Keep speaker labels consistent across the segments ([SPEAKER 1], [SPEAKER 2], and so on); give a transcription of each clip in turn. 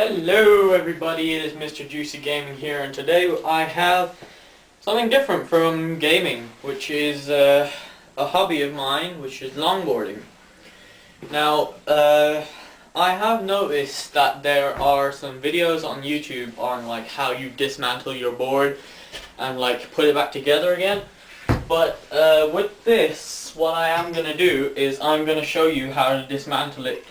[SPEAKER 1] Hello everybody, it is Mr. Juicy Gaming here, and today I have something different from gaming, which is a hobby of mine, which is longboarding. Now, I have noticed that there are some videos on YouTube on like how you dismantle your board and like put it back together again. But with this, what I am going to do is I'm going to show you how to dismantle it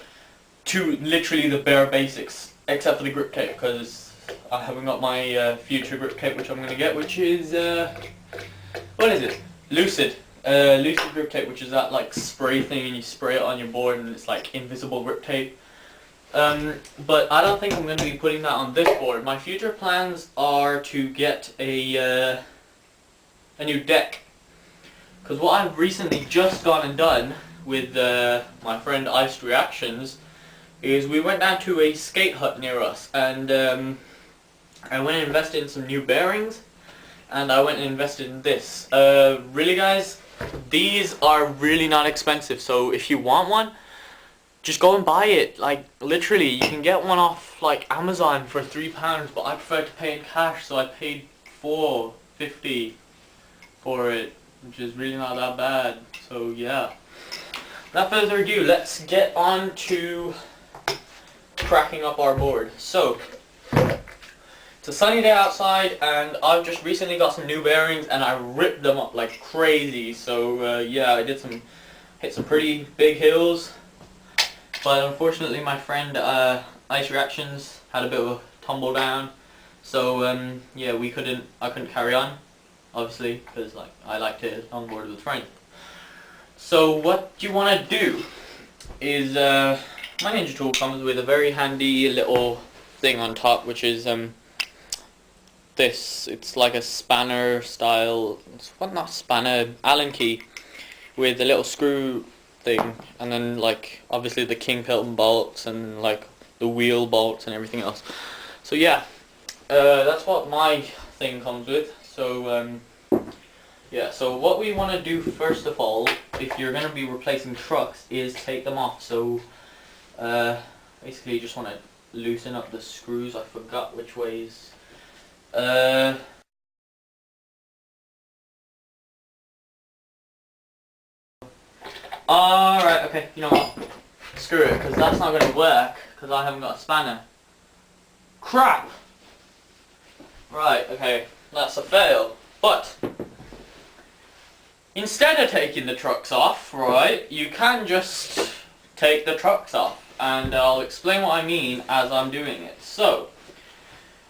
[SPEAKER 1] to literally the bare basics. Except for the grip tape, because I haven't got my future grip tape, which I'm going to get, which is, what is it? Lucid. Lucid grip tape, which is that like spray thing, and you spray it on your board and it's like invisible grip tape. But I don't think I'm going to be putting that on this board. My future plans are to get a new deck. Because what I've recently just gone and done with my friend Iced Reactions is we went down to a skate hut near us, and I went and invested in some new bearings, and I went and invested in this. Really guys, these are really not expensive, so if you want one, just go and buy it. Like literally, you can get one off like Amazon for £3, but I prefer to pay in cash, so I paid $4.50 for it, which is really not that bad. So yeah, without further ado, let's get on to cracking up our board. So it's a sunny day outside, and I've just recently got some new bearings, and I ripped them up like crazy. So yeah, I hit some pretty big hills, but unfortunately my friend Ice Reactions had a bit of a tumble down. So yeah, I couldn't carry on, obviously, because like I like to longboard with friends. So what you want to do is my Ninja tool comes with a very handy little thing on top, which is this. It's like a spanner style, not spanner, Allen key with a little screw thing, and then like obviously the king pilton bolts and like the wheel bolts and everything else. So yeah, that's what my thing comes with. So yeah, so what we want to do first of all, if you're going to be replacing trucks, is take them off. So basically you just want to loosen up the screws. I forgot which ways. Alright, okay, you know what? Screw it, because that's not going to work, because I haven't got a spanner. Crap! Right, okay, that's a fail. But instead of taking the trucks off, right, you can just take the trucks off. And I'll explain what I mean as I'm doing it. So,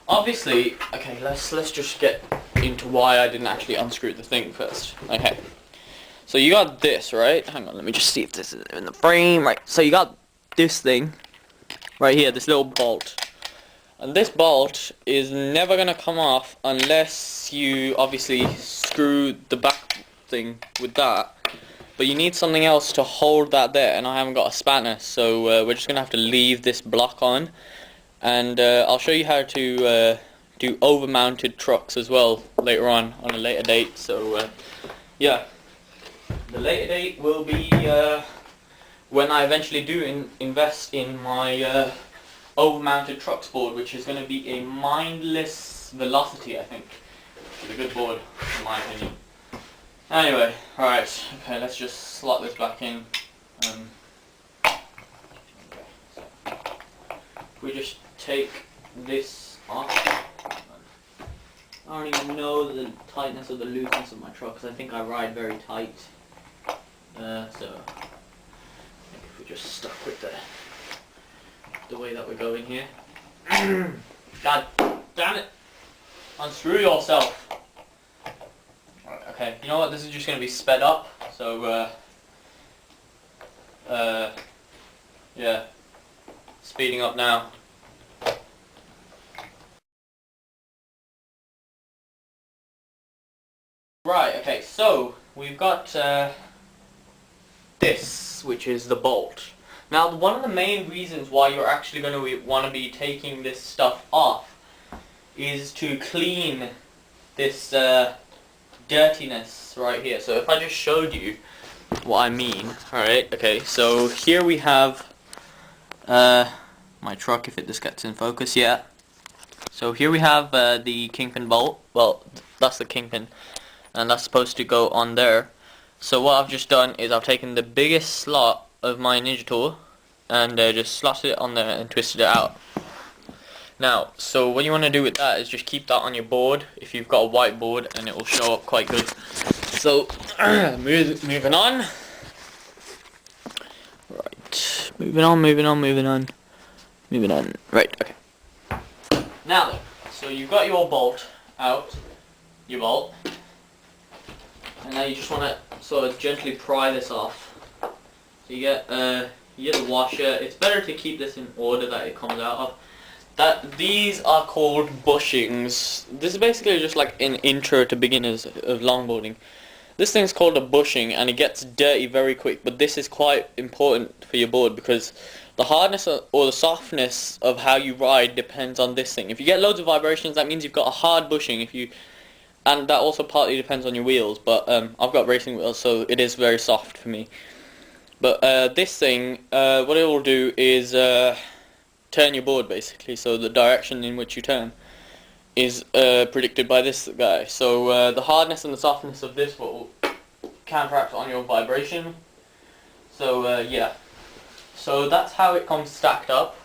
[SPEAKER 1] obviously, okay, let's just get into why I didn't actually unscrew the thing first. Okay, so you got this, right? Hang on, let me just see if this is in the frame. Right, so you got this thing right here, this little bolt. And this bolt is never going to come off unless you obviously screw the back thing with that. But you need something else to hold that there, and I haven't got a spanner, so we're just going to have to leave this block on. And I'll show you how to do over-mounted trucks as well later on a later date. So yeah, the later date will be when I eventually do invest in my over-mounted trucks board, which is going to be a mindless velocity, I think. It's a good board, in my opinion. Anyway, alright, okay, let's just slot this back in. Okay, so we just take this off. I don't even know the tightness or the looseness of my truck, because I think I ride very tight. So I think if we just stuck with the way that we're going here. God damn it! Unscrew yourself! Okay, you know what, this is just going to be sped up, so yeah, speeding up now. Right, okay, so we've got this, which is the bolt. Now, one of the main reasons why you're actually going to want to be taking this stuff off is to clean this dirtiness right here. So if I just showed you what I mean, alright, okay, so here we have my truck if this gets in focus. Yeah. So here we have the kingpin bolt. Well, that's the kingpin, and that's supposed to go on there. So what I've just done is I've taken the biggest slot of my Ninja tool and just slotted it on there and twisted it out. Now, so what you want to do with that is just keep that on your board if you've got a white board, and it will show up quite good. So moving on. Right, moving on. Right, okay. Now then, so you've got your bolt out, and now you just want to sort of gently pry this off. So you get the washer. It's better to keep this in order that it comes out of. These are called bushings. This is basically just like an intro to beginners of longboarding. This thing's called a bushing, and it gets dirty very quick, but this is quite important for your board because the hardness or the softness of how you ride depends on this thing. If you get loads of vibrations, that means you've got a hard bushing. And that also partly depends on your wheels, but I've got racing wheels, so it is very soft for me. But this thing, what it will do is turn your board basically, so the direction in which you turn is predicted by this guy. So the hardness and the softness of this will counteract on your vibration. So yeah, so that's how it comes stacked up.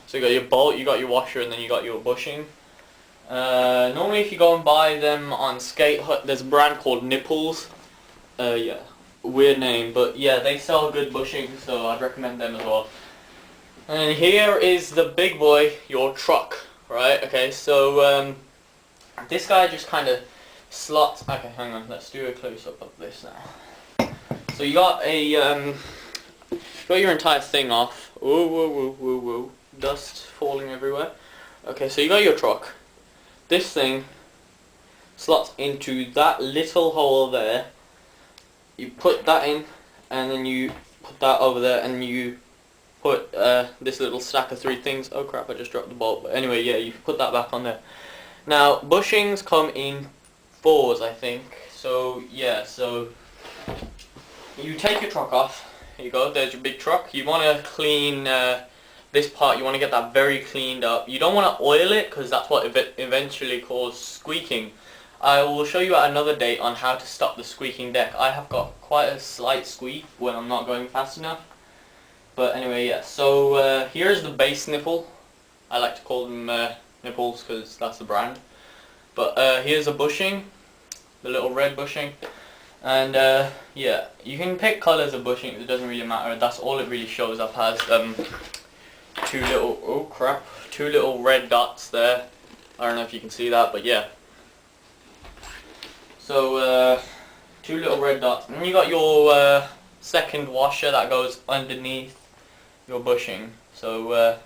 [SPEAKER 1] So you got your bolt, you got your washer, and then you got your bushing. Normally if you go and buy them on Skate Hut, there's a brand called Nipples. Yeah, weird name, but yeah, they sell good bushing, so I'd recommend them as well. And here is the big boy, your truck, right? Okay, so this guy just kind of slots. Okay, hang on, let's do a close-up of this now. So you got your entire thing off. Whoa, whoa, whoa, whoa, whoa. Dust falling everywhere. Okay, so you got your truck. This thing slots into that little hole there. You put that in, and then you put that over there, and you put this little stack of 3 things. Oh crap, I just dropped the bolt. But anyway, yeah, you put that back on there. Now, bushings come in 4s, I think. So, yeah, so you take your truck off. Here you go, there's your big truck. You want to clean this part, you want to get that very cleaned up. You don't want to oil it, because that's what eventually causes squeaking. I will show you at another date on how to stop the squeaking deck. I have got quite a slight squeak when I'm not going fast enough. But anyway, yeah, so here's the base nipple. I like to call them nipples because that's the brand. But here's a bushing, the little red bushing. And yeah, you can pick colours of bushing, it doesn't really matter. That's all it really shows up as. 2 little red dots there. I don't know if you can see that, but yeah. So 2 little red dots. And then you got your second washer that goes underneath your bushing. So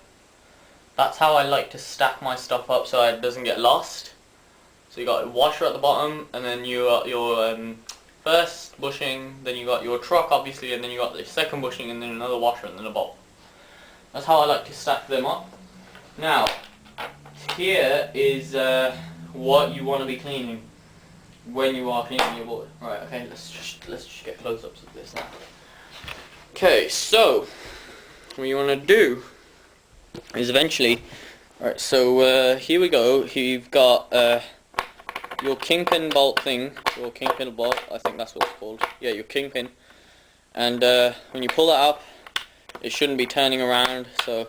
[SPEAKER 1] that's how I like to stack my stuff up so it doesn't get lost. So you got a washer at the bottom, and then you got your first bushing, then you got your truck obviously, and then you got the second bushing, and then another washer, and then a bolt. That's how I like to stack them up. Now, here is what you want to be cleaning when you are cleaning your board. Right, okay, let's just get close-ups of this now. Okay, so what you want to do is eventually, alright, so here we go. You've got your kingpin bolt thing, your kingpin bolt, I think that's what it's called. Yeah, your kingpin. And when you pull that up, it shouldn't be turning around, so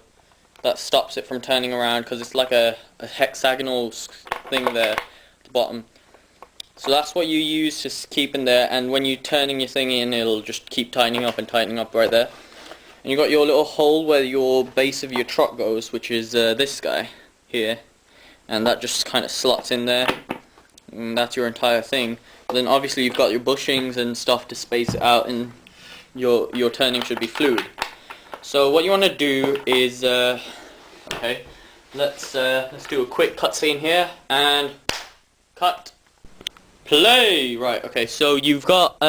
[SPEAKER 1] that stops it from turning around, because it's like a hexagonal thing there at the bottom. So that's what you use to keep in there, and when you're turning your thing in, it'll just keep tightening up right there. And you got your little hole where your base of your truck goes, which is this guy here, and that just kind of slots in there, and that's your entire thing. But then obviously you've got your bushings and stuff to space it out, and your turning should be fluid. So what you want to do is, okay, let's do a quick cutscene here, and cut, play. Right, okay, so you've got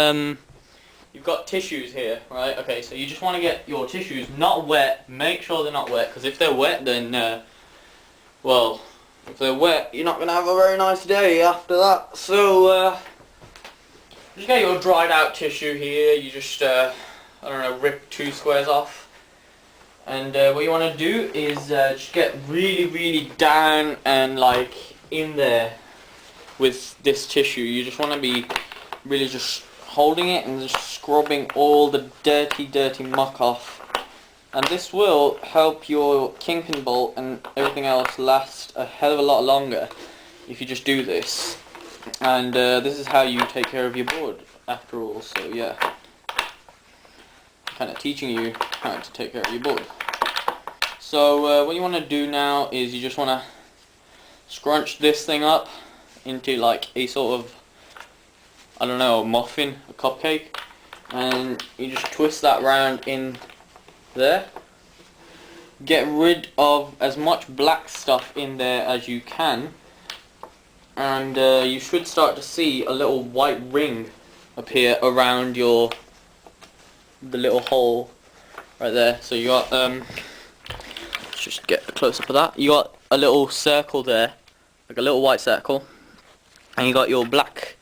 [SPEAKER 1] tissues here, right? Okay, so you just want to get your tissues not wet. Make sure they're not wet, because if they're wet, then well, if they're wet, you're not gonna have a very nice day after that. So just get your dried out tissue here. You just I don't know, rip 2 squares off. And what you want to do is just get really down and like in there with this tissue. You just want to be really just holding it and just scrubbing all the dirty muck off. And this will help your kingpin bolt and everything else last a hell of a lot longer if you just do this. And this is how you take care of your board after all, so yeah. Kind of teaching you how to take care of your board. So what you want to do now is you just want to scrunch this thing up into like a sort of, I don't know, a muffin, a cupcake, and you just twist that round in there. Get rid of as much black stuff in there as you can, and you should start to see a little white ring appear around the little hole right there. So you got let's just get a close up of that. You got a little circle there, like a little white circle, and you got your black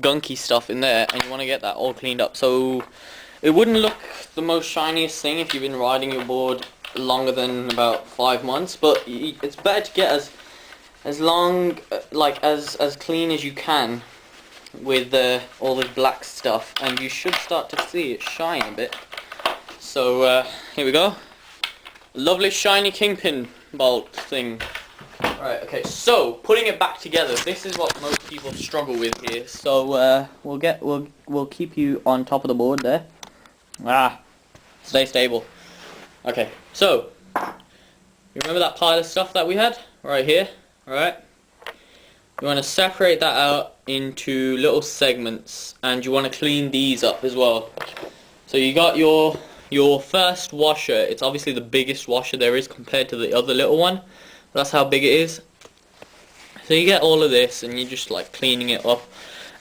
[SPEAKER 1] gunky stuff in there, and you want to get that all cleaned up. So it wouldn't look the most shiniest thing if you've been riding your board longer than about 5 months, but it's better to get as long, like as clean as you can with all the black stuff, and you should start to see it shine a bit. So here we go, lovely shiny kingpin bolt thing. Right, okay, so putting it back together, this is what most people struggle with here. So we'll keep you on top of the board there. Stay stable. Okay, so you remember that pile of stuff that we had right here? Alright, you want to separate that out into little segments, and you want to clean these up as well. So you got your first washer. It's obviously the biggest washer there is compared to the other little one. That's how big it is. So you get all of this, and you're just like cleaning it up.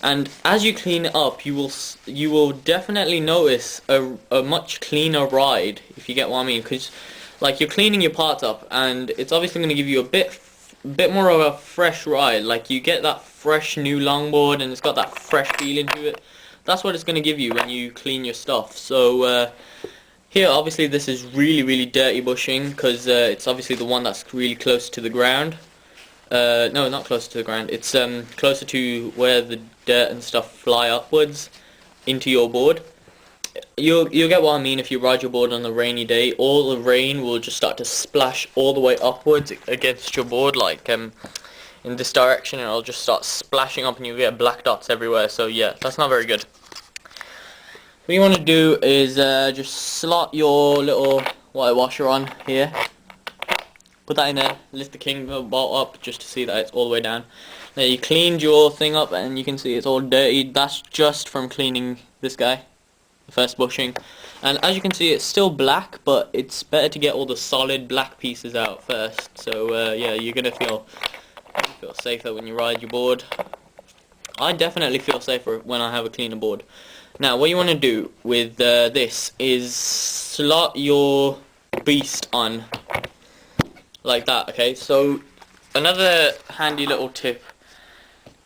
[SPEAKER 1] And as you clean it up, you will definitely notice a much cleaner ride, if you get what I mean. Because like you're cleaning your parts up, and it's obviously going to give you a bit more of a fresh ride. Like you get that fresh new longboard, and it's got that fresh feeling to it. That's what it's going to give you when you clean your stuff. So here, obviously, this is really dirty bushing, because it's obviously the one that's really close to the ground. No, not close to the ground. It's closer to where the dirt and stuff fly upwards into your board. You'll get what I mean. If you ride your board on a rainy day, all the rain will just start to splash all the way upwards against your board, like in this direction, and it'll just start splashing up, and you get black dots everywhere. So yeah, that's not very good. What you want to do is just slot your little white washer on here. Put that in there, lift the king bolt up just to see that it's all the way down. Now you cleaned your thing up, and you can see it's all dirty. That's just from cleaning this guy, the first bushing. And as you can see, it's still black, but it's better to get all the solid black pieces out first. So yeah, you're gonna feel safer when you ride your board. I definitely feel safer when I have a cleaner board. Now what you want to do with this is slot your beast on like that. Okay, so another handy little tip: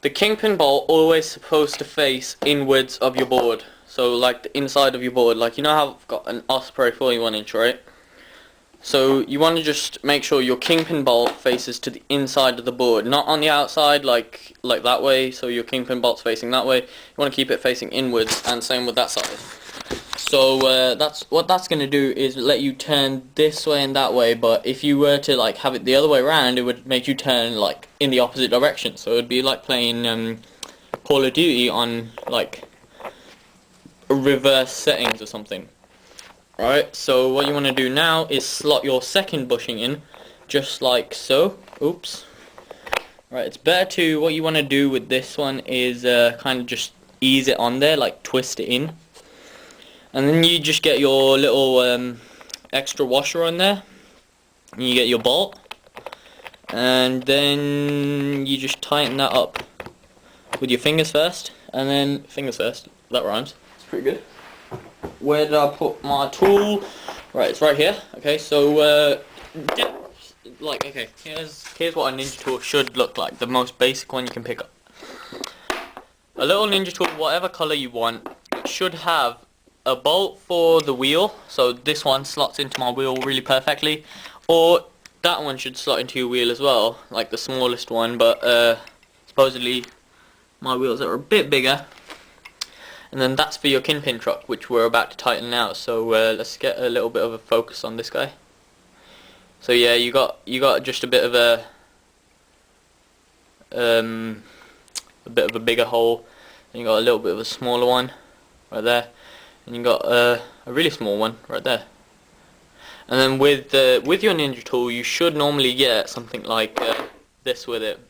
[SPEAKER 1] the kingpin bolt always supposed to face inwards of your board. So like the inside of your board, like you know how I've got an Osprey 41-inch, right? So you want to just make sure your kingpin bolt faces to the inside of the board, not on the outside like that way. So your kingpin bolt's facing that way. You want to keep it facing inwards, and same with that side. So that's what that's going to do, is let you turn this way and that way. But if you were to like have it the other way around, it would make you turn like in the opposite direction. So it'd be like playing Call of Duty on like reverse settings or something. Right, so what you want to do now is slot your second bushing in, just like so. Oops. Right, it's better to, what you want to do with this one is kind of just ease it on there, like twist it in. And then you just get your little extra washer on there, and you get your bolt, and then you just tighten that up with your fingers first, and then fingers first. That rhymes. It's pretty good. Where did I put my tool? Right, it's right here. Okay, so like, okay, here's what a ninja tool should look like. The most basic one you can pick up. A little ninja tool, whatever color you want, it should have a bolt for the wheel, so this one slots into my wheel really perfectly, or that one should slot into your wheel as well, like the smallest one, but supposedly my wheels are a bit bigger. And then that's for your kingpin truck, which we're about to tighten now. So let's get a little bit of a focus on this guy. So yeah, you got just a bit of a bigger hole, and you got a little bit of a smaller one right there, and you got a really small one right there. And then with your Ninja tool, you should normally get something like this with it.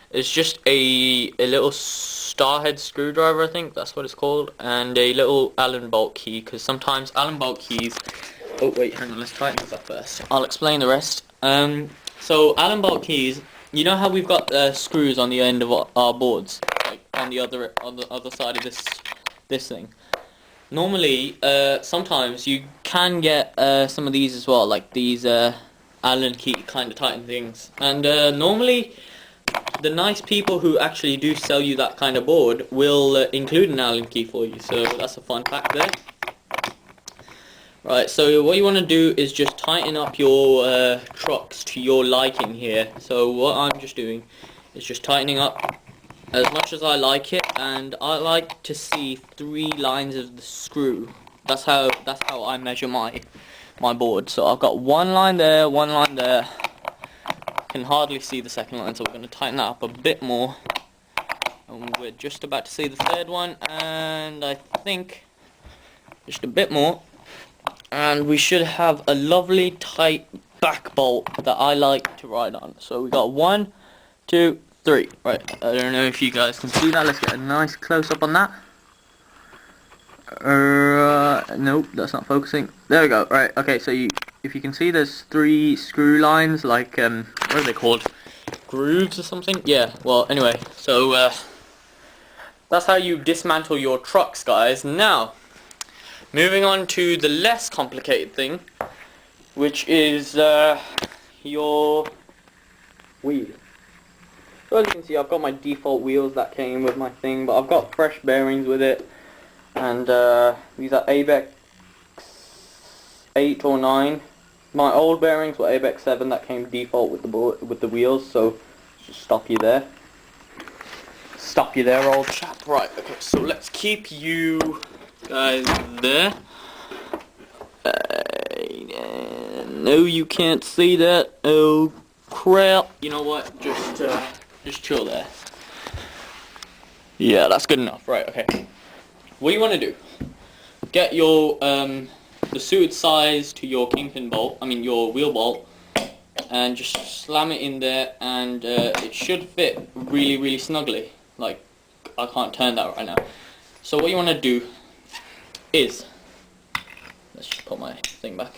[SPEAKER 1] It's just a little star head screwdriver, I think that's what it's called, and a little Allen bolt key, because sometimes Allen bolt keys... Oh wait, hang on, let's tighten this up first. I'll explain the rest. So Allen bolt keys, you know how we've got screws on the end of our boards, like on the other side of this thing. Normally, sometimes you can get some of these as well, like these Allen key kind of tighten things, and normally the nice people who actually do sell you that kind of board will include an Allen key for you, so that's a fun fact there. Right, so what you want to do is just tighten up your trucks to your liking here. So what I'm just doing is just tightening up as much as I like it, and I like to see 3 lines of the screw. That's how I measure my board. So I've got 1 line there, 1 line there. Can hardly see the second line, so we're going to tighten that up a bit more, and we're just about to see the 3rd one, and I think just a bit more, and we should have a lovely tight back bolt that I like to ride on. So we got 1, 2, 3. Right, I don't know if you guys can see that. Let's get a nice close up on that. Nope, that's not focusing. There we go. Right, okay, so if you can see, there's 3 screw lines, like what are they called? Grooves or something? Yeah. Well, anyway, so that's how you dismantle your trucks, guys. Now, moving on to the less complicated thing, which is your wheel. So as you can see, I've got my default wheels that came with my thing, but I've got fresh bearings with it. And these are ABEX 8 or 9. My old bearings were ABEX 7 that came default with the wheels, so just stop you there. Stop you there, old chap. Right, okay, so let's keep you guys there. No, you can't see that. Oh crap. You know what? Just chill there. Yeah, that's good enough. Right, okay. What you want to do, get your the suited size to your kingpin bolt, your wheel bolt, and just slam it in there, and it should fit really snugly. Like, I can't turn that right now. So what you want to do is, let's just put my thing back.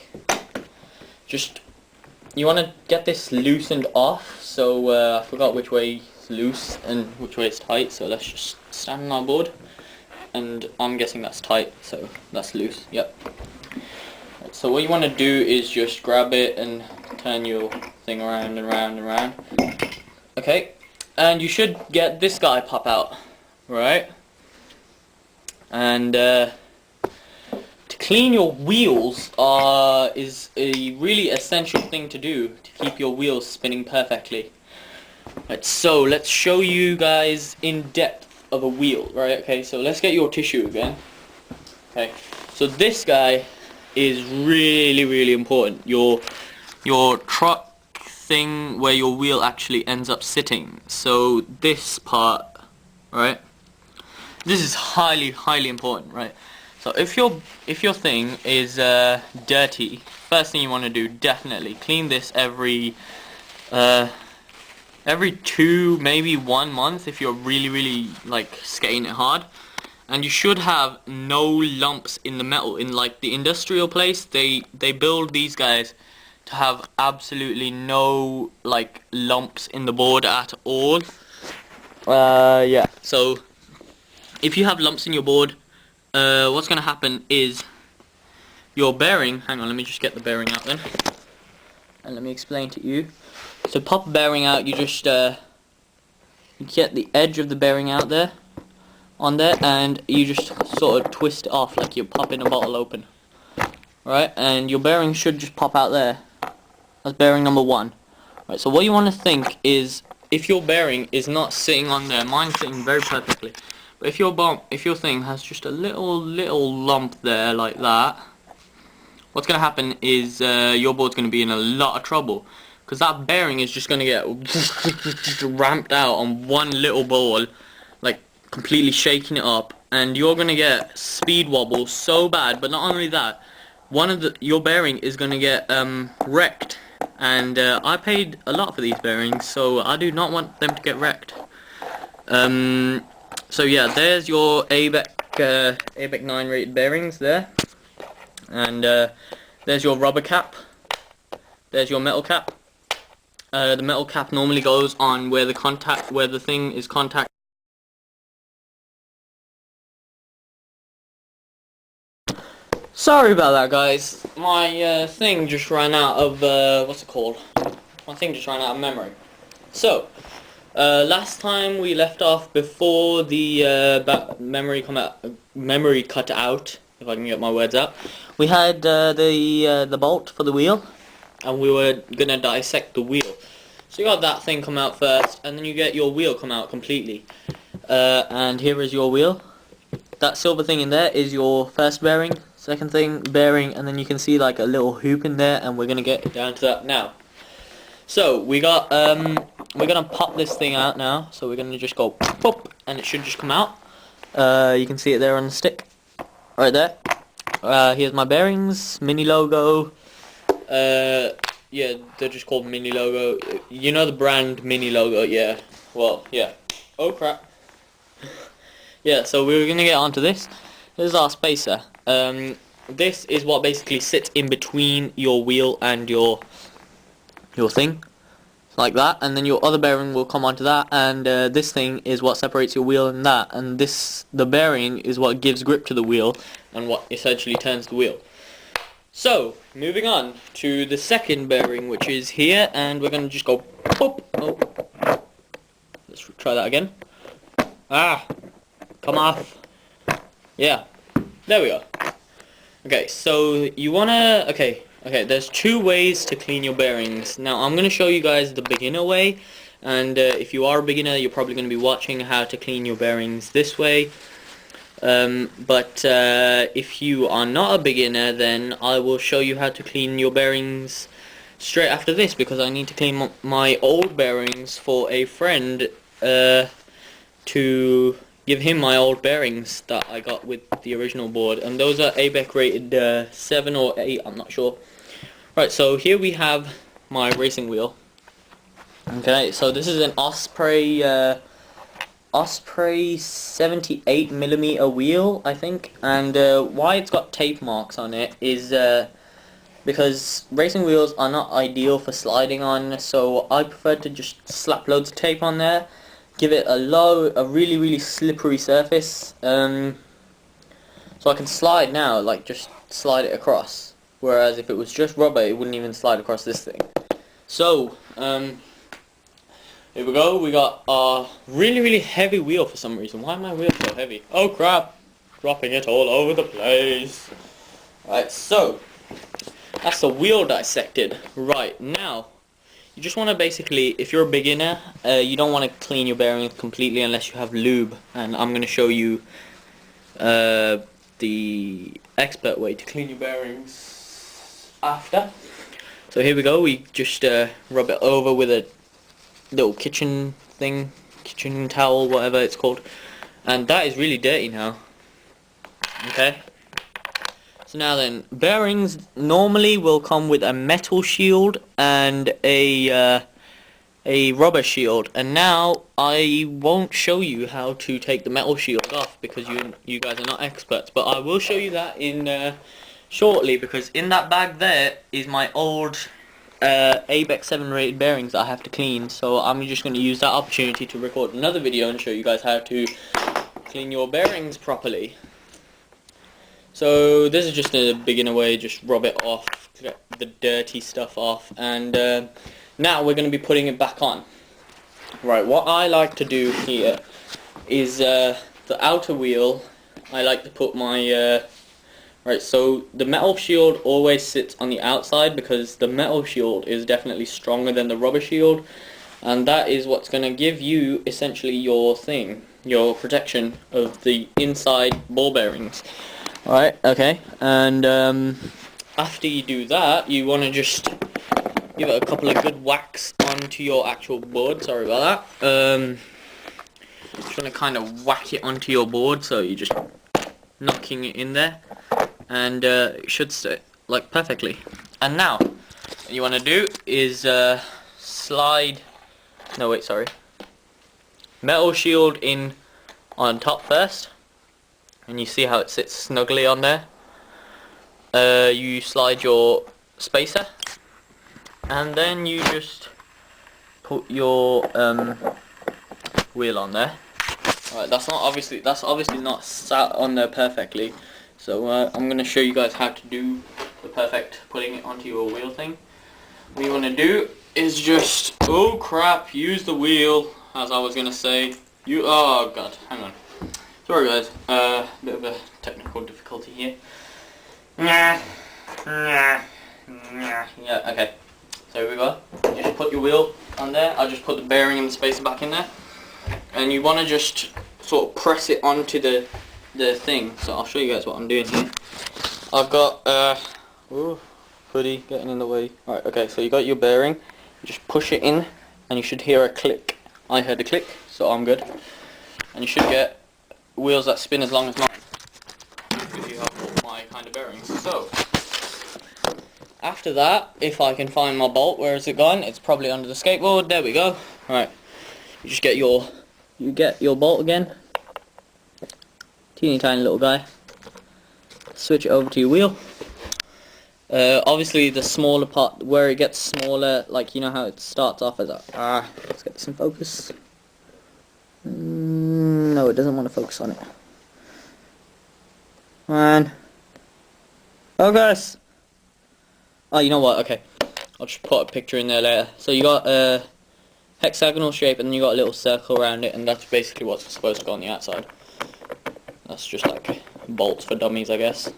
[SPEAKER 1] You want to get this loosened off. So I forgot which way is loose and which way is tight. So let's just stand on our board. And I'm guessing that's tight, so that's loose. Yep. Right, so what you want to do is just grab it and turn your thing around and round and round. Okay, and you should get this guy pop out, right? And to clean your wheels is a really essential thing to do to keep your wheels spinning perfectly. Right, so let's show you guys in depth of a wheel, right? Okay, so let's get your tissue again. Okay, so this guy is really important. Your truck thing where your wheel actually ends up sitting. So this part, right? This is highly important, right? So if your thing is dirty, first thing you want to do, definitely clean this every 2, maybe 1 month if you're really like skating it hard. And you should have no lumps in the metal. In like the industrial place, they build these guys to have absolutely no like lumps in the board at all. Yeah. So if you have lumps in your board, what's gonna happen is your bearing, hang on, let me just get the bearing out then, and let me explain to you. So pop bearing out, you just get the edge of the bearing out there, on there, and you just sort of twist it off like you're popping a bottle open. Right, and your bearing should just pop out there. That's bearing number 1. Right, so what you want to think is, if your bearing is not sitting on there, mine's sitting very perfectly, but if your thing has just a little lump there like that, what's going to happen is your board's going to be in a lot of trouble, because that bearing is just going to get ramped out on one little ball, like completely shaking it up, and you're going to get speed wobble so bad. But not only that, your bearing is going to get wrecked, and I paid a lot for these bearings, so I do not want them to get wrecked. So yeah, there's your ABEC 9 rated bearings there, and there's your rubber cap, there's your metal cap. The metal cap normally goes on where the thing is contact. Sorry about that, guys. My thing just ran out of what's it called? My thing just ran out of memory. So, last time we left off before the memory cut out, if I can get my words out. We had the bolt for the wheel, and we were gonna dissect the wheel. So you got that thing come out first, and then you get your wheel come out completely. And here is your wheel. That silver thing in there is your first bearing, second thing bearing, and then you can see like a little hoop in there, and we're gonna get down to that now. So we got we're gonna pop this thing out now. So we're gonna just go pop, and it should just come out. You can see it there on the stick, right there. Here's my bearings, mini logo. Yeah, they're just called mini logo. You know the brand Mini Logo, yeah. Well, yeah. Oh crap. Yeah, so we're gonna get onto this. This is our spacer. This is what basically sits in between your wheel and your thing, like that. And then your other bearing will come onto that. And this thing is what separates your wheel and that. And the bearing is what gives grip to the wheel and what essentially turns the wheel. So, moving on to the second bearing, which is here, and we're going to just go pop. Oh. Let's try that again. Ah, come off. Yeah, there we go. Okay, so you want to, okay, there's 2 ways to clean your bearings. Now, I'm going to show you guys the beginner way, and if you are a beginner, you're probably going to be watching how to clean your bearings this way. But if you are not a beginner, then I will show you how to clean your bearings straight after this, because I need to clean my old bearings for a friend to give him my old bearings that I got with the original board, and those are ABEC rated 7 or 8, I'm not sure. Right, so here we have my racing wheel. Okay, so this is an Osprey 78mm wheel, I think, and why it's got tape marks on it is because racing wheels are not ideal for sliding on, so I prefer to just slap loads of tape on there, give it a really slippery surface, so I can slide now, like just slide it across, whereas if it was just rubber it wouldn't even slide across this thing. So here we go, we got a really heavy wheel for some reason. Why are my wheels so heavy? Oh crap! Dropping it all over the place. Right, so that's the wheel dissected. Right, now you just want to basically, if you're a beginner, you don't want to clean your bearings completely unless you have lube, and I'm going to show you the expert way to clean your bearings after. So here we go, we just rub it over with a little kitchen towel, whatever it's called, and that is really dirty now. Okay, so now then, bearings normally will come with a metal shield and a rubber shield, and now I won't show you how to take the metal shield off because you guys are not experts, but I will show you that in shortly, because in that bag there is my old ABEC 7 rated bearings that I have to clean, so I'm just going to use that opportunity to record another video and show you guys how to clean your bearings properly. So this is just a beginner way, just rub it off, get the dirty stuff off, and now we're going to be putting it back on. Right, what I like to do here is the outer wheel, I like to put my right, so the metal shield always sits on the outside because the metal shield is definitely stronger than the rubber shield, and that is what's going to give you essentially your protection of the inside ball bearings. Alright, okay, and after you do that, you want to just give it a couple of good whacks onto your actual board. Sorry about that. Just want to kind of whack it onto your board, so you're just knocking it in there, and it should sit like perfectly. And now what you want to do is metal shield in on top first, and you see how it sits snugly on there. You slide your spacer, and then you just put your wheel on there. Alright, that's obviously not sat on there perfectly, so I'm going to show you guys how to do the perfect putting it onto your wheel thing. What you want to do is just, oh crap, use the wheel, as I was going to say. Oh god, hang on. Sorry guys, bit of a technical difficulty here. Yeah, okay. So here we go. You just put your wheel on there. I'll just put the bearing and the spacer back in there. And you want to just sort of press it onto the thing. So I'll show you guys what I'm doing here. I've got hoodie getting in the way. Alright, okay, so you got your bearing. You just push it in and you should hear a click. I heard a click, so I'm good. And you should get wheels that spin as long as mine, if you have all my kind of bearings. So after that, if I can find my bolt, where is it gone? It's probably under the skateboard. There we go. Alright, you just get your bolt again, teeny tiny little guy, switch it over to your wheel. Obviously the smaller part, where it gets smaller, like you know how it starts off as a, let's get this in focus. No, it doesn't want to focus on it. Man. Focus! Oh, you know what, okay. I'll just put a picture in there later. So you got a hexagonal shape, and then you got a little circle around it, and that's basically what's supposed to go on the outside. That's just like bolts for dummies, I guess.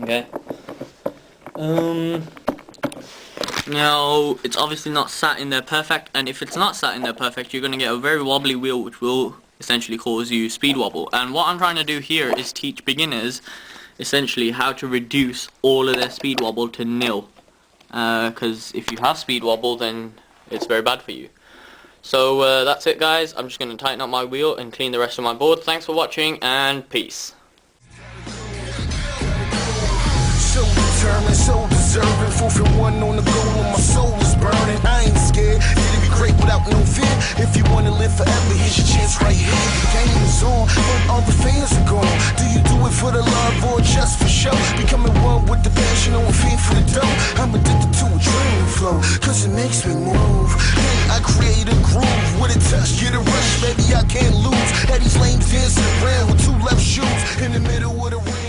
[SPEAKER 1] Okay. Now, it's obviously not sat in there perfect, and if it's not sat in there perfect, you're going to get a very wobbly wheel, which will essentially cause you speed wobble. And what I'm trying to do here is teach beginners essentially how to reduce all of their speed wobble to nil. Because if you have speed wobble, then it's very bad for you. So that's it guys, I'm just going to tighten up my wheel and clean the rest of my board. Thanks for watching, and peace.
[SPEAKER 2] So determined, so deserving, 4-1 on the goal and my soul is burning. I ain't scared, here to be great without no fear. If you want to live forever, here's your chance right here. The game is on, but all the fans are gone. Do you do it for the love or just for show? Becoming one with the passion or a fiend for the dough. I'm addicted to a dream flow, cause it makes me move. Hey, I create a groove with a touch, get a rush, baby I can't lose. Had these lanes dancing around with two left shoes in the middle of the ring.